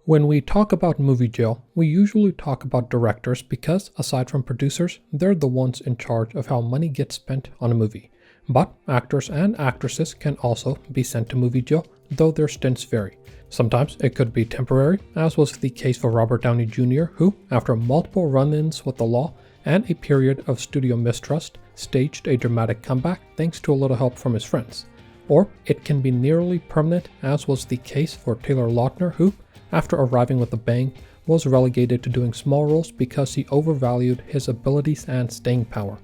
When we talk about movie jail, we usually talk about directors because, aside from producers, they're the ones in charge of how money gets spent on a movie. But actors and actresses can also be sent to movie jail, though their stints vary. Sometimes it could be temporary, as was the case for Robert Downey Jr., who, after multiple run-ins with the law and a period of studio mistrust, staged a dramatic comeback thanks to a little help from his friends. Or it can be nearly permanent, as was the case for Taylor Lautner, who, after arriving with a bang, was relegated to doing small roles because he overvalued his abilities and staying power.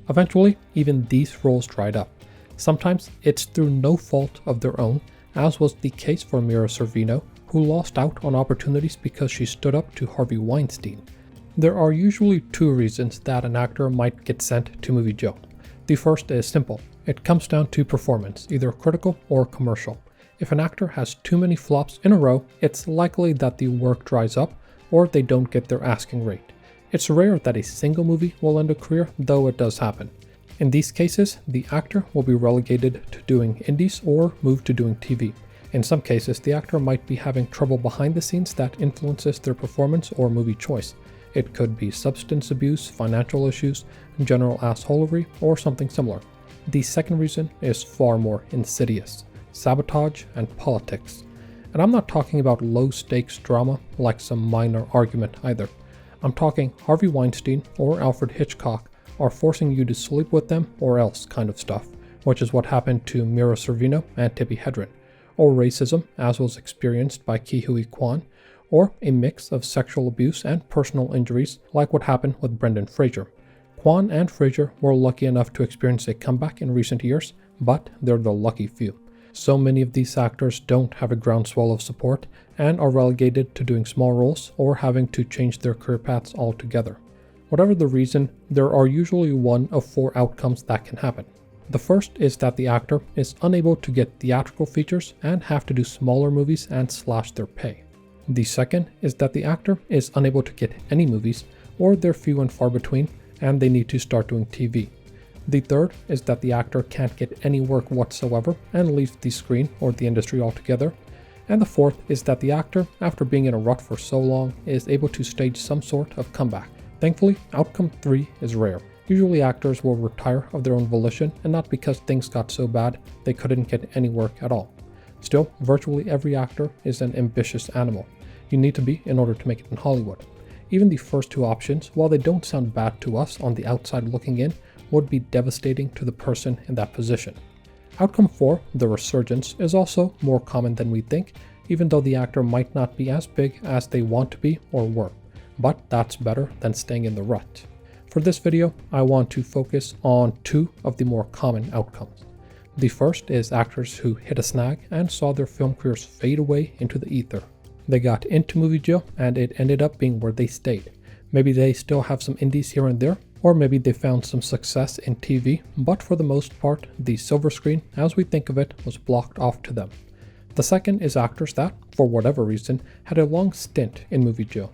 Eventually, even these roles dried up. Sometimes it's through no fault of their own, as was the case for Mira Sorvino, who lost out on opportunities because she stood up to Harvey Weinstein. There are usually two reasons that an actor might get sent to movie jail. The first is simple. It comes down to performance, either critical or commercial. If an actor has too many flops in a row, it's likely that the work dries up or they don't get their asking rate. It's rare that a single movie will end a career, though it does happen. In these cases, the actor will be relegated to doing indies or moved to doing TV. In some cases, the actor might be having trouble behind the scenes that influences their performance or movie choice. It could be substance abuse, financial issues, general assholery, or something similar. The second reason is far more insidious: sabotage and politics. And I'm not talking about low-stakes drama like some minor argument either. I'm talking Harvey Weinstein or Alfred Hitchcock are forcing you to sleep with them or else kind of stuff, which is what happened to Mira Sorvino and Tippi Hedren, or racism as was experienced by Ke Huy Quan, or a mix of sexual abuse and personal injuries like what happened with Brendan Fraser. Quan and Fraser were lucky enough to experience a comeback in recent years, but they're the lucky few. So many of these actors don't have a groundswell of support and are relegated to doing small roles or having to change their career paths altogether. Whatever the reason, there are usually one of four outcomes that can happen. The first is that the actor is unable to get theatrical features and have to do smaller movies and slash their pay. The second is that the actor is unable to get any movies, or they're few and far between, and they need to start doing TV. The third is that the actor can't get any work whatsoever and leaves the screen or the industry altogether. And the fourth is that the actor, after being in a rut for so long, is able to stage some sort of comeback. Thankfully, outcome 3 is rare. Usually actors will retire of their own volition and not because things got so bad they couldn't get any work at all. Still, virtually every actor is an ambitious animal. You need to be in order to make it in Hollywood. Even the first two options, while they don't sound bad to us on the outside looking in, would be devastating to the person in that position. Outcome 4, the resurgence, is also more common than we think, even though the actor might not be as big as they want to be or were. But that's better than staying in the rut. For this video, I want to focus on two of the more common outcomes. The first is actors who hit a snag and saw their film careers fade away into the ether. They got into movie jail and it ended up being where they stayed. Maybe they still have some indies here and there, or maybe they found some success in TV, but for the most part, the silver screen, as we think of it, was blocked off to them. The second is actors that, for whatever reason, had a long stint in movie jail.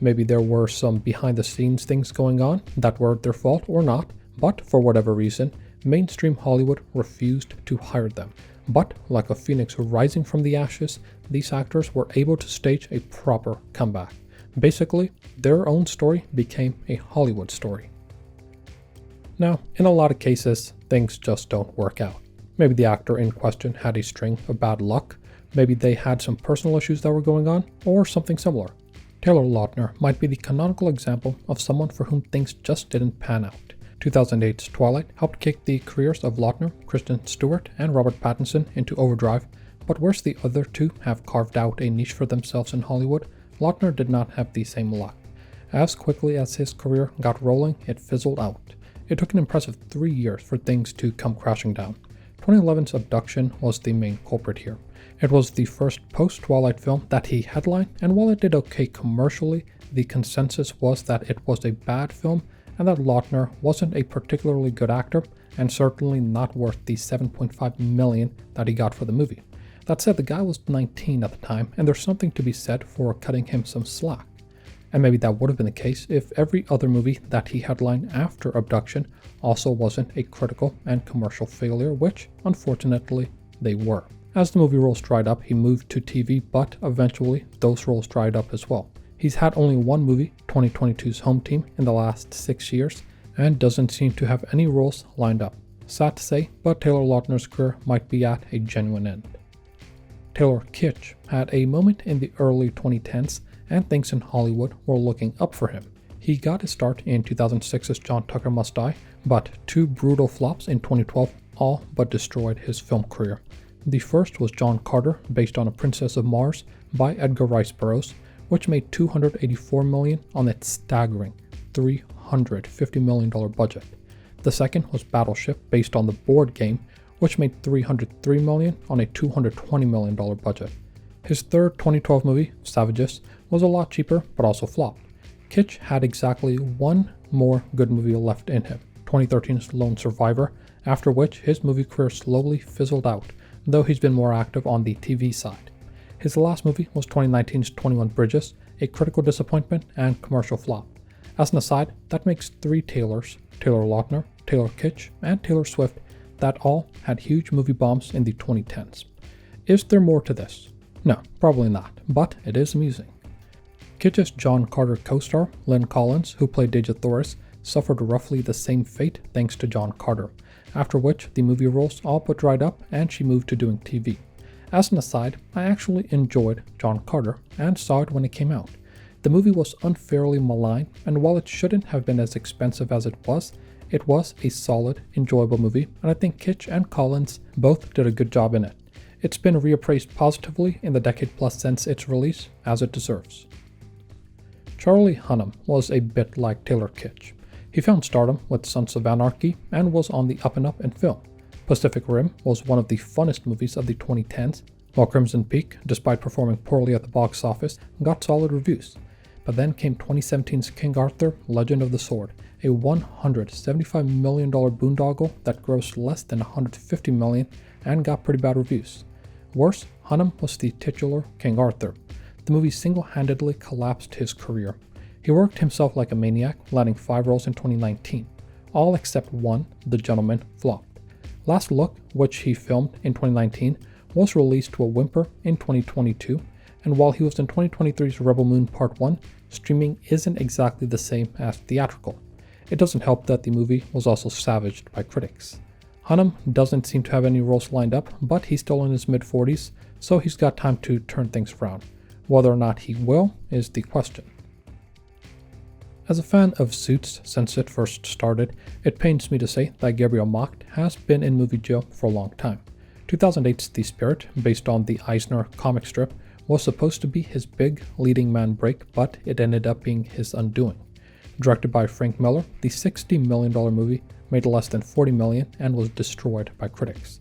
Maybe there were some behind-the-scenes things going on that were their fault or not, but for whatever reason, mainstream Hollywood refused to hire them. But, like a phoenix rising from the ashes, these actors were able to stage a proper comeback. Basically, their own story became a Hollywood story. Now, in a lot of cases, things just don't work out. Maybe the actor in question had a string of bad luck, maybe they had some personal issues that were going on, or something similar. Taylor Lautner might be the canonical example of someone for whom things just didn't pan out. 2008's Twilight helped kick the careers of Lautner, Kristen Stewart, and Robert Pattinson into overdrive, but whereas the other two have carved out a niche for themselves in Hollywood, Lautner did not have the same luck. As quickly as his career got rolling, it fizzled out. It took an impressive 3 years for things to come crashing down. 2011's Abduction was the main culprit here. It was the first post-Twilight film that he headlined, and while it did okay commercially, the consensus was that it was a bad film and that Lautner wasn't a particularly good actor and certainly not worth the $7.5 million that he got for the movie. That said, the guy was 19 at the time, and there's something to be said for cutting him some slack. And maybe that would have been the case if every other movie that he headlined after Abduction also wasn't a critical and commercial failure, which, unfortunately, they were. As the movie roles dried up, he moved to TV, but eventually those roles dried up as well. He's had only one movie, 2022's Home Team, in the last 6 years, and doesn't seem to have any roles lined up. Sad to say, but Taylor Lautner's career might be at a genuine end. Taylor Kitsch had a moment in the early 2010s, and things in Hollywood were looking up for him. He got his start in 2006's John Tucker Must Die, but two brutal flops in 2012 all but destroyed his film career. The first was John Carter, based on A Princess of Mars by Edgar Rice Burroughs, which made $284 million on its staggering $350 million budget. The second was Battleship, based on the board game, which made $303 million on a $220 million budget. His third 2012 movie, Saddest, was a lot cheaper but also flopped. Kitsch had exactly one more good movie left in him, 2013's Lone Survivor, after which his movie career slowly fizzled out, though he's been more active on the TV side. His last movie was 2019's 21 Bridges, a critical disappointment and commercial flop. As an aside, that makes three Taylors, Taylor Lautner, Taylor Kitsch, and Taylor Swift, that all had huge movie bombs in the 2010s. Is there more to this? No, probably not, but it is amusing. Kitsch's John Carter co-star, Lynn Collins, who played Dejah Thoris, suffered roughly the same fate thanks to John Carter, after which the movie roles all but dried up and she moved to doing TV. As an aside, I actually enjoyed John Carter and saw it when it came out. The movie was unfairly maligned, and while it shouldn't have been as expensive as it was a solid, enjoyable movie, and I think Kitsch and Collins both did a good job in it. It's been reappraised positively in the decade plus since its release, as it deserves. Charlie Hunnam was a bit like Taylor Kitsch. He found stardom with Sons of Anarchy and was on the up and up in film. Pacific Rim was one of the funnest movies of the 2010s, while Crimson Peak, despite performing poorly at the box office, got solid reviews. But then came 2017's King Arthur, Legend of the Sword, a $175 million boondoggle that grossed less than $150 million and got pretty bad reviews. Worse, Hunnam was the titular King Arthur. The movie single-handedly collapsed his career. He worked himself like a maniac, landing 5 roles in 2019. All except one, The Gentleman, flopped. Last Look, which he filmed in 2019, was released to a whimper in 2022, and while he was in 2023's Rebel Moon Part 1, streaming isn't exactly the same as theatrical. It doesn't help that the movie was also savaged by critics. Hunnam doesn't seem to have any roles lined up, but he's still in his mid-40s, so he's got time to turn things around. Whether or not he will is the question. As a fan of Suits since it first started, it pains me to say that Gabriel Macht has been in movie jail for a long time. 2008's The Spirit, based on the Eisner comic strip, was supposed to be his big leading man break, but it ended up being his undoing. Directed by Frank Miller, the $60 million movie made less than $40 million and was destroyed by critics.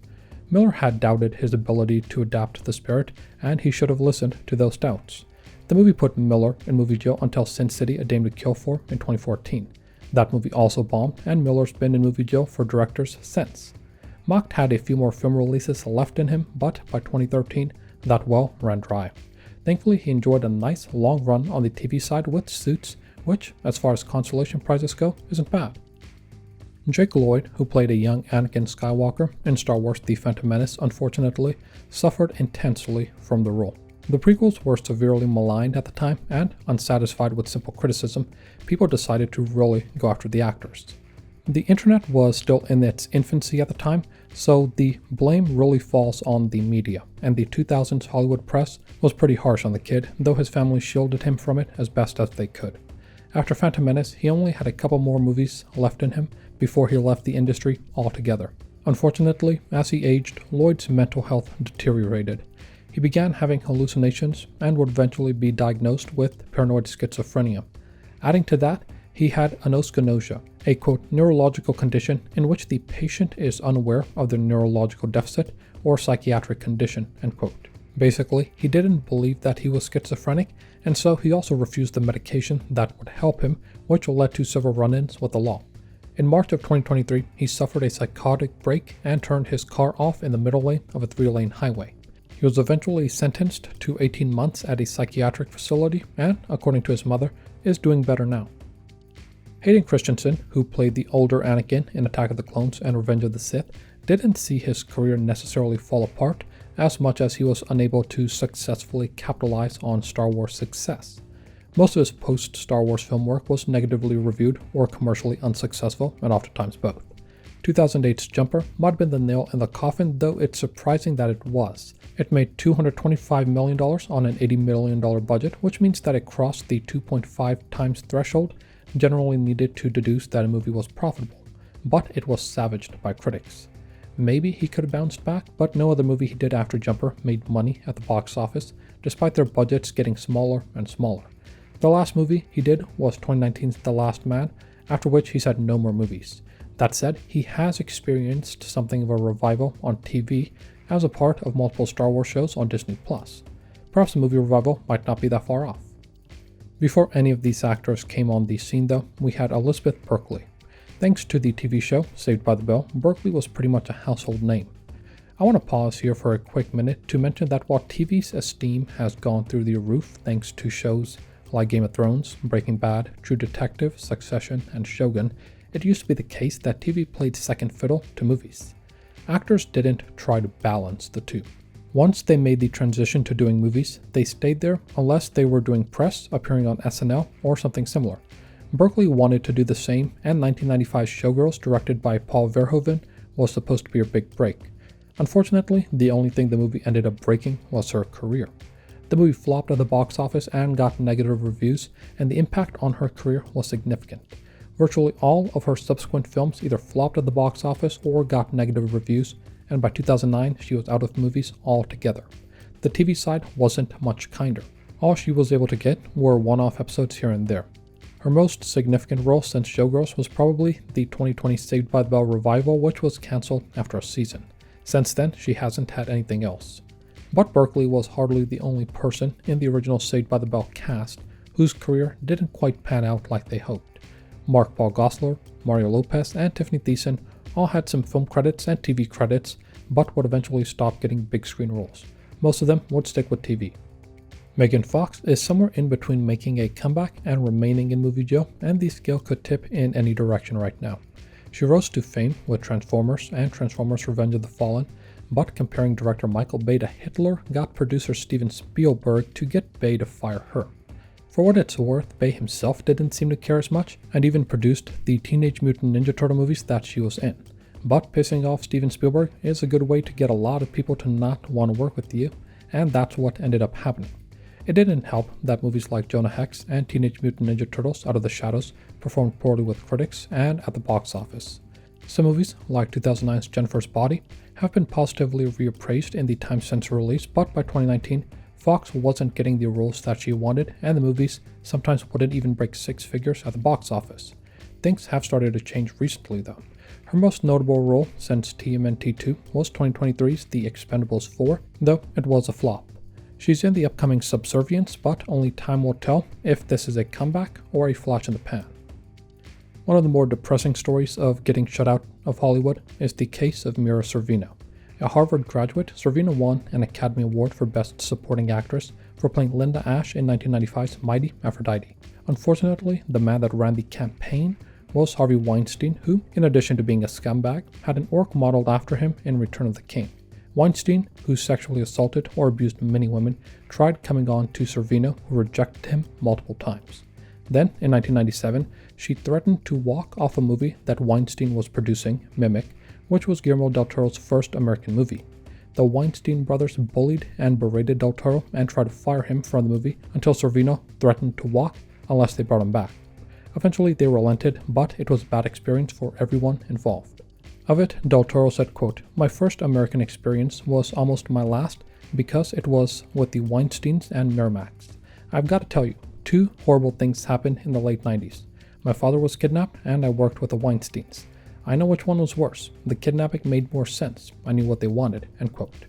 Miller had doubted his ability to adapt The Spirit, and he should have listened to those doubts. The movie put Miller in movie jail until Sin City: A Dame to Kill For in 2014. That movie also bombed, and Miller's been in movie jail for directors since. Macht had a few more film releases left in him, but by 2013, that well ran dry. Thankfully, he enjoyed a nice long run on the TV side with Suits, which, as far as consolation prizes go, isn't bad. Jake Lloyd, who played a young Anakin Skywalker in Star Wars: The Phantom Menace, unfortunately, suffered intensely from the role. The prequels were severely maligned at the time, and, unsatisfied with simple criticism, people decided to really go after the actors. The internet was still in its infancy at the time, so the blame really falls on the media, and the 2000s Hollywood press was pretty harsh on the kid, though his family shielded him from it as best as they could. After Phantom Menace, he only had a couple more movies left in him before he left the industry altogether. Unfortunately, as he aged, Lloyd's mental health deteriorated. He began having hallucinations and would eventually be diagnosed with paranoid schizophrenia. Adding to that, he had anosognosia, a quote, neurological condition in which the patient is unaware of their neurological deficit or psychiatric condition, end quote. Basically, he didn't believe that he was schizophrenic, and so he also refused the medication that would help him, which led to several run-ins with the law. In March of 2023, he suffered a psychotic break and turned his car off in the middle lane of a 3-lane highway. He was eventually sentenced to 18 months at a psychiatric facility and, according to his mother, is doing better now. Hayden Christensen, who played the older Anakin in Attack of the Clones and Revenge of the Sith, didn't see his career necessarily fall apart, as much as he was unable to successfully capitalize on Star Wars' success. Most of his post-Star Wars film work was negatively reviewed or commercially unsuccessful, and oftentimes both. 2008's Jumper might have been the nail in the coffin, though it's surprising that it was. It made $225 million on an $80 million budget, which means that it crossed the 2.5 times threshold generally needed to deduce that a movie was profitable, but it was savaged by critics. Maybe he could have bounced back, but no other movie he did after Jumper made money at the box office, despite their budgets getting smaller and smaller. The last movie he did was 2019's The Last Man, after which he's had no more movies. That said, he has experienced something of a revival on TV as a part of multiple Star Wars shows on Disney+. Perhaps a movie revival might not be that far off. Before any of these actors came on the scene though, we had Elizabeth Berkley. Thanks to the TV show Saved by the Bell, Berkley was pretty much a household name. I want to pause here for a quick minute to mention that while TV's esteem has gone through the roof thanks to shows like Game of Thrones, Breaking Bad, True Detective, Succession, and Shogun, it used to be the case that TV played second fiddle to movies. Actors didn't try to balance the two. Once they made the transition to doing movies, they stayed there unless they were doing press, appearing on SNL, or something similar. Berkley wanted to do the same, and 1995's Showgirls, directed by Paul Verhoeven, was supposed to be her big break. Unfortunately, the only thing the movie ended up breaking was her career. The movie flopped at the box office and got negative reviews, and the impact on her career was significant. Virtually all of her subsequent films either flopped at the box office or got negative reviews, and by 2009 she was out of movies altogether. The TV side wasn't much kinder. All she was able to get were one-off episodes here and there. Her most significant role since Showgirls was probably the 2020 Saved by the Bell revival, which was cancelled after a season. Since then, she hasn't had anything else. But Berkley was hardly the only person in the original Saved by the Bell cast whose career didn't quite pan out like they hoped. Mark Paul Gosselaar, Mario Lopez, and Tiffany Thiessen all had some film credits and TV credits, but would eventually stop getting big screen roles. Most of them would stick with TV. Megan Fox is somewhere in between making a comeback and remaining in movie jail, and the scale could tip in any direction right now. She rose to fame with Transformers and Transformers Revenge of the Fallen, but comparing director Michael Bay to Hitler got producer Steven Spielberg to get Bay to fire her. For what it's worth, Bay himself didn't seem to care as much, and even produced the Teenage Mutant Ninja Turtle movies that she was in. But pissing off Steven Spielberg is a good way to get a lot of people to not want to work with you, and that's what ended up happening. It didn't help that movies like Jonah Hex and Teenage Mutant Ninja Turtles Out of the Shadows performed poorly with critics and at the box office. Some movies, like 2009's Jennifer's Body, have been positively reappraised in the time-since release, but by 2019, Fox wasn't getting the roles that she wanted, and the movies sometimes wouldn't even break six figures at the box office. Things have started to change recently though. Her most notable role since TMNT 2 was 2023's The Expendables 4, though it was a flop. She's in the upcoming Subservience, but only time will tell if this is a comeback or a flash in the pan. One of the more depressing stories of getting shut out of Hollywood is the case of Mira Sorvino. A Harvard graduate, Sorvino won an Academy Award for Best Supporting Actress for playing Linda Ash in 1995's Mighty Aphrodite. Unfortunately, the man that ran the campaign was Harvey Weinstein, who, in addition to being a scumbag, had an orc modeled after him in Return of the King. Weinstein, who sexually assaulted or abused many women, tried coming on to Sorvino, who rejected him multiple times. Then, in 1997, she threatened to walk off a movie that Weinstein was producing, Mimic, which was Guillermo del Toro's first American movie. The Weinstein brothers bullied and berated del Toro and tried to fire him from the movie until Sorvino threatened to walk unless they brought him back. Eventually they relented, but it was a bad experience for everyone involved. Of it, del Toro said, quote, "My first American experience was almost my last because it was with the Weinsteins and Miramax. I've got to tell you, two horrible things happened in the late 90s. My father was kidnapped and I worked with the Weinsteins. I know which one was worse. The kidnapping made more sense. I knew what they wanted," end quote.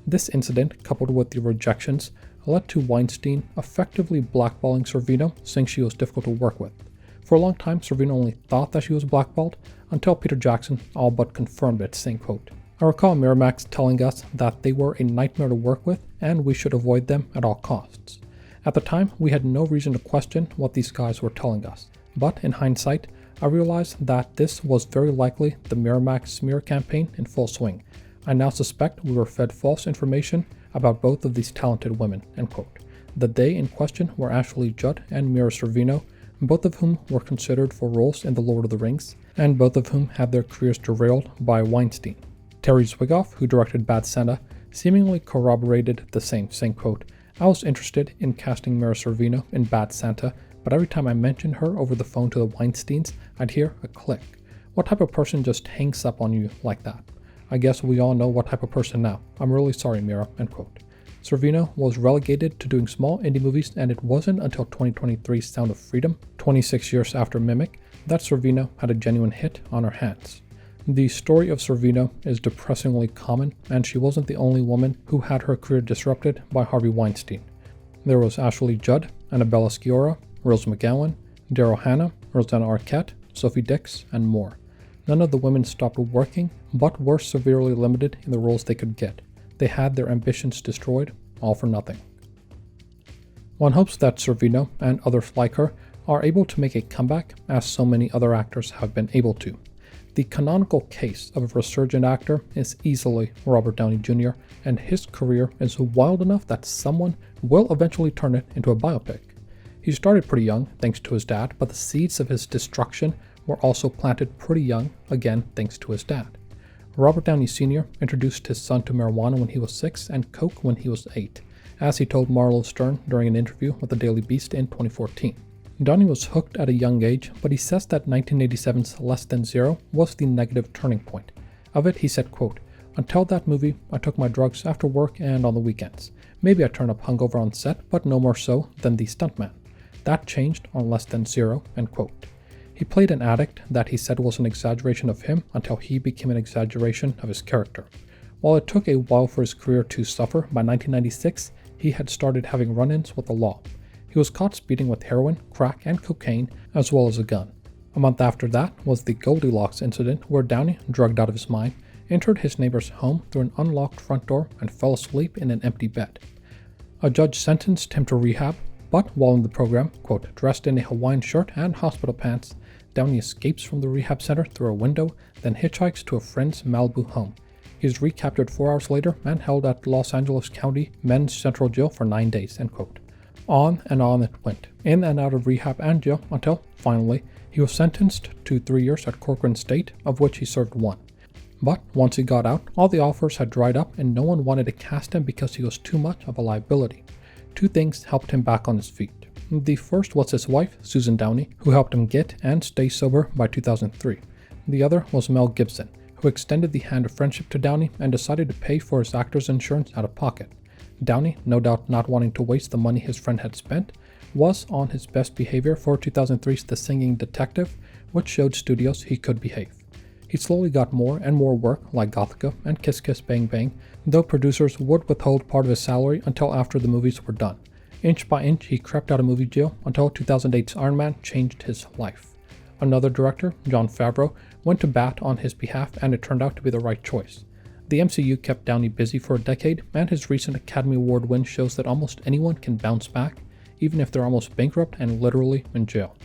This incident, coupled with the rejections, led to Weinstein effectively blackballing Sorvino, saying she was difficult to work with. For a long time, Sorvino only thought that she was blackballed until Peter Jackson all but confirmed it, saying, quote, "I recall Miramax telling us that they were a nightmare to work with and we should avoid them at all costs. At the time, we had no reason to question what these guys were telling us. But in hindsight, I realized that this was very likely the Miramax smear campaign in full swing. I now suspect we were fed false information about both of these talented women, end quote. The they in question were Ashley Judd and Mira Sorvino, both of whom were considered for roles in The Lord of the Rings, and both of whom had their careers derailed by Weinstein. Terry Zwigoff, who directed Bad Santa, seemingly corroborated the same, saying, quote, I was interested in casting Mira Sorvino in Bad Santa, but every time I mentioned her over the phone to the Weinsteins, I'd hear a click. What type of person just hangs up on you like that? I guess we all know what type of person now. I'm really sorry, Mira, end quote. Sorvino was relegated to doing small indie movies, and it wasn't until 2023's Sound of Freedom, 26 years after Mimic, that Sorvino had a genuine hit on her hands. The story of Sorvino is depressingly common, and she wasn't the only woman who had her career disrupted by Harvey Weinstein. There was Ashley Judd, Annabella Sciorra, Rose McGowan, Daryl Hannah, Rosanna Arquette, Sophie Dix, and more. None of the women stopped working, but were severely limited in the roles they could get. They had their ambitions destroyed, all for nothing. One hopes that Sorvino and others like her are able to make a comeback, as so many other actors have been able to. The canonical case of a resurgent actor is easily Robert Downey Jr., and his career is wild enough that someone will eventually turn it into a biopic. He started pretty young, thanks to his dad, but the seeds of his destruction were also planted pretty young, again thanks to his dad. Robert Downey Sr. introduced his son to marijuana when he was 6 and coke when he was 8, as he told Marlo Stern during an interview with the Daily Beast in 2014. Downey was hooked at a young age, but he says that 1987's Less Than Zero was the negative turning point. Of it, he said, quote, until that movie, I took my drugs after work and on the weekends. Maybe I turned up hungover on set, but no more so than the stuntman. That changed on Less Than Zero, end quote. He played an addict that he said was an exaggeration of him until he became an exaggeration of his character. While it took a while for his career to suffer, by 1996, he had started having run-ins with the law. He was caught speeding with heroin, crack, and cocaine, as well as a gun. A month after that was the Goldilocks incident, where Downey, drugged out of his mind, entered his neighbor's home through an unlocked front door and fell asleep in an empty bed. A judge sentenced him to rehab, but while in the program, quote, dressed in a Hawaiian shirt and hospital pants, Downey escapes from the rehab center through a window, then hitchhikes to a friend's Malibu home. He is recaptured 4 hours later and held at Los Angeles County Men's Central Jail for 9 days, end quote. On it went, in and out of rehab and jail, until, finally, he was sentenced to 3 years at Corcoran State, of which he served 1. But once he got out, all the offers had dried up and no one wanted to cast him because he was too much of a liability. 2 things helped him back on his feet. The first was his wife, Susan Downey, who helped him get and stay sober by 2003. The other was Mel Gibson, who extended the hand of friendship to Downey and decided to pay for his actor's insurance out of pocket. Downey, no doubt not wanting to waste the money his friend had spent, was on his best behavior for 2003's The Singing Detective, which showed studios he could behave. He slowly got more and more work like Gothica and Kiss Kiss Bang Bang, though producers would withhold part of his salary until after the movies were done. Inch by inch, he crept out of movie jail until 2008's Iron Man changed his life. Another director, Jon Favreau, went to bat on his behalf, and it turned out to be the right choice. The MCU kept Downey busy for a decade, and his recent Academy Award win shows that almost anyone can bounce back, even if they're almost bankrupt and literally in jail.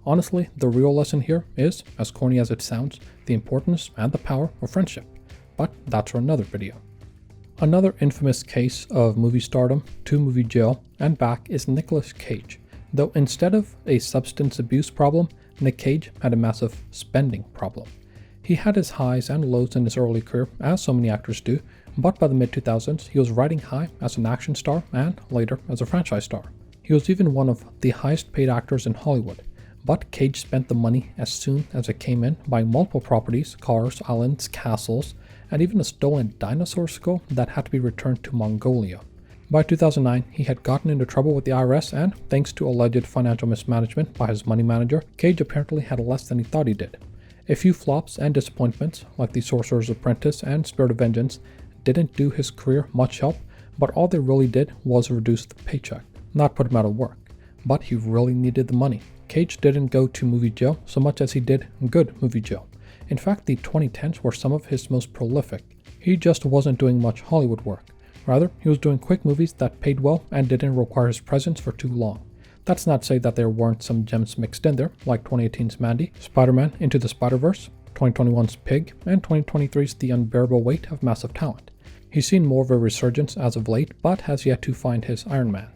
Honestly, the real lesson here is, as corny as it sounds, the importance and the power of friendship. But that's for another video. Another infamous case of movie stardom to movie jail and back is Nicolas Cage, though instead of a substance abuse problem, Nick Cage had a massive spending problem. He had his highs and lows in his early career, as so many actors do, but by the mid-2000s he was riding high as an action star and later as a franchise star. He was even one of the highest paid actors in Hollywood, but Cage spent the money as soon as it came in, buying multiple properties, cars, islands, castles, and even a stolen dinosaur skull that had to be returned to Mongolia. By 2009, he had gotten into trouble with the IRS, and thanks to alleged financial mismanagement by his money manager, Cage apparently had less than he thought he did. A few flops and disappointments, like The Sorcerer's Apprentice and Spirit of Vengeance, didn't do his career much help, but all they really did was reduce the paycheck, not put him out of work. But he really needed the money. Cage didn't go to movie jail so much as he did good movie jail. In fact, the 2010s were some of his most prolific. He just wasn't doing much Hollywood work. Rather, he was doing quick movies that paid well and didn't require his presence for too long. That's not to say that there weren't some gems mixed in there, like 2018's Mandy, Spider-Man Into the Spider-Verse, 2021's Pig, and 2023's The Unbearable Weight of Massive Talent. He's seen more of a resurgence as of late, but has yet to find his Iron Man.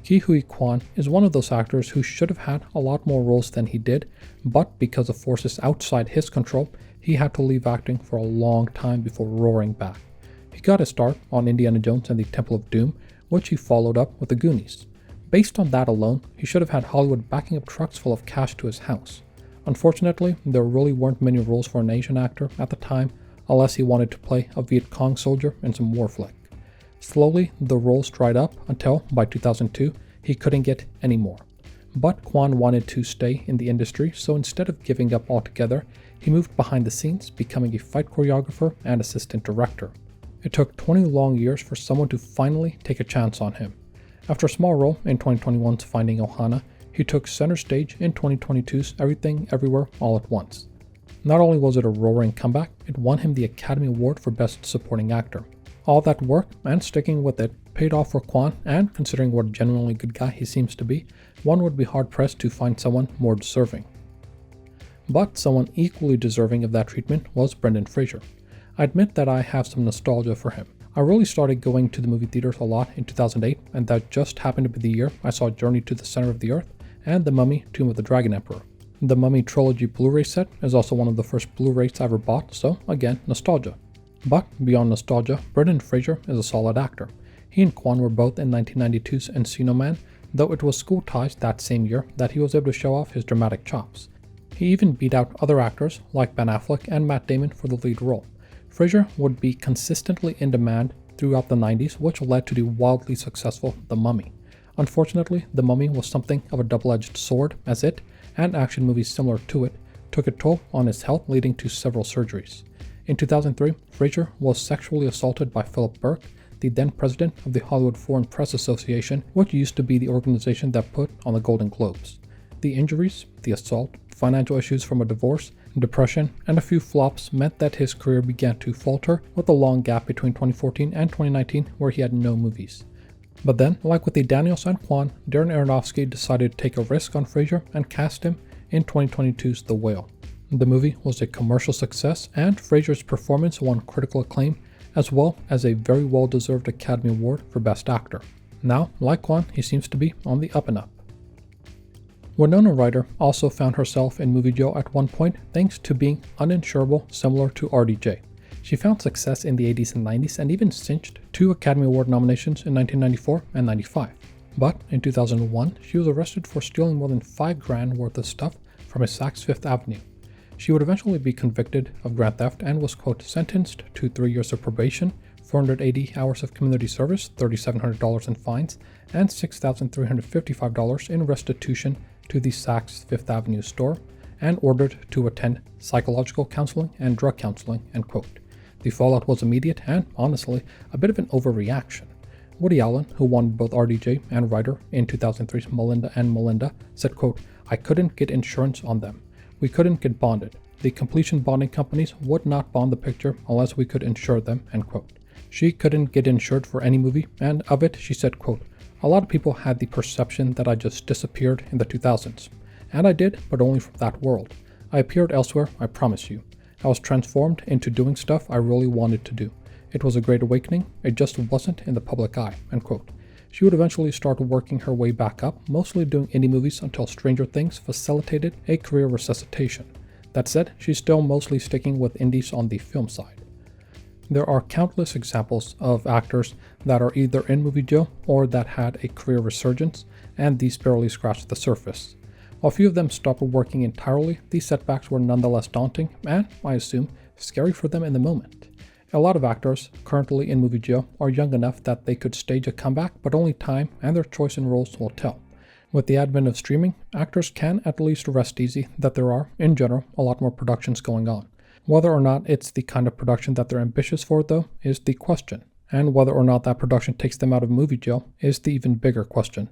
Ke Huy Quan is one of those actors who should have had a lot more roles than he did, but because of forces outside his control, he had to leave acting for a long time before roaring back. He got his start on Indiana Jones and the Temple of Doom, which he followed up with The Goonies. Based on that alone, he should have had Hollywood backing up trucks full of cash to his house. Unfortunately, there really weren't many roles for an Asian actor at the time, unless he wanted to play a Viet Cong soldier in some war flick. Slowly, the roles dried up until, by 2002, he couldn't get any more. But Quan wanted to stay in the industry, so instead of giving up altogether, he moved behind the scenes, becoming a fight choreographer and assistant director. It took 20 long years for someone to finally take a chance on him. After a small role in 2021's Finding Ohana, he took center stage in 2022's Everything Everywhere All at Once. Not only was it a roaring comeback, it won him the Academy Award for Best Supporting Actor. All that work and sticking with it paid off for Quan, and considering what a genuinely good guy he seems to be, one would be hard-pressed to find someone more deserving. But someone equally deserving of that treatment was Brendan Fraser. I admit that I have some nostalgia for him. I really started going to the movie theaters a lot in 2008, and that just happened to be the year I saw Journey to the Center of the Earth and The Mummy: Tomb of the Dragon Emperor. The Mummy Trilogy Blu-ray set is also one of the first Blu-rays I ever bought, so again, nostalgia. But beyond nostalgia, Brendan Fraser is a solid actor. He and Quan were both in 1992's Encino Man, though it was School Ties that same year that he was able to show off his dramatic chops. He even beat out other actors like Ben Affleck and Matt Damon for the lead role. Fraser would be consistently in demand throughout the 90s, which led to the wildly successful The Mummy. Unfortunately, The Mummy was something of a double-edged sword, as it, and action movies similar to it, took a toll on his health, leading to several surgeries. In 2003, Fraser was sexually assaulted by Philip Burke, the then president of the Hollywood Foreign Press Association, which used to be the organization that put on the Golden Globes. The injuries, the assault, financial issues from a divorce, depression, and a few flops meant that his career began to falter, with a long gap between 2014 and 2019 where he had no movies. But then, like with the Daniels and Quan, Darren Aronofsky decided to take a risk on Fraser and cast him in 2022's The Whale. The movie was a commercial success, and Fraser's performance won critical acclaim, as well as a very well-deserved Academy Award for Best Actor. Now, like Quan, he seems to be on the up and up. Winona Ryder also found herself in movie jail at one point thanks to being uninsurable, similar to RDJ. She found success in the 80s and 90s and even cinched 2 Academy Award nominations in 1994 and 95. But in 2001, she was arrested for stealing more than $5,000 worth of stuff from a Saks Fifth Avenue. She would eventually be convicted of grand theft and was, quote, sentenced to 3 years of probation, 480 hours of community service, $3,700 in fines, and $6,355 in restitution to the Saks Fifth Avenue store, and ordered to attend psychological counseling and drug counseling, end quote. The fallout was immediate and, honestly, a bit of an overreaction. Woody Allen, who won both RDJ and Ryder in 2003's Melinda and Melinda, said, quote, I couldn't get insurance on them. We couldn't get bonded. The completion bonding companies would not bond the picture unless we could insure them, end quote. She couldn't get insured for any movie, and of it, she said, quote, a lot of people had the perception that I just disappeared in the 2000s. And I did, but only from that world. I appeared elsewhere, I promise you. I was transformed into doing stuff I really wanted to do. It was a great awakening, it just wasn't in the public eye, end quote. She would eventually start working her way back up, mostly doing indie movies until Stranger Things facilitated a career resuscitation. That said, she's still mostly sticking with indies on the film side. There are countless examples of actors that are either in movie jail or that had a career resurgence, and these barely scratched the surface. While few of them stopped working entirely, these setbacks were nonetheless daunting and, I assume, scary for them in the moment. A lot of actors currently in movie jail are young enough that they could stage a comeback, but only time and their choice in roles will tell. With the advent of streaming, actors can at least rest easy that there are, in general, a lot more productions going on. Whether or not it's the kind of production that they're ambitious for, though, is the question. And whether or not that production takes them out of movie jail is the even bigger question.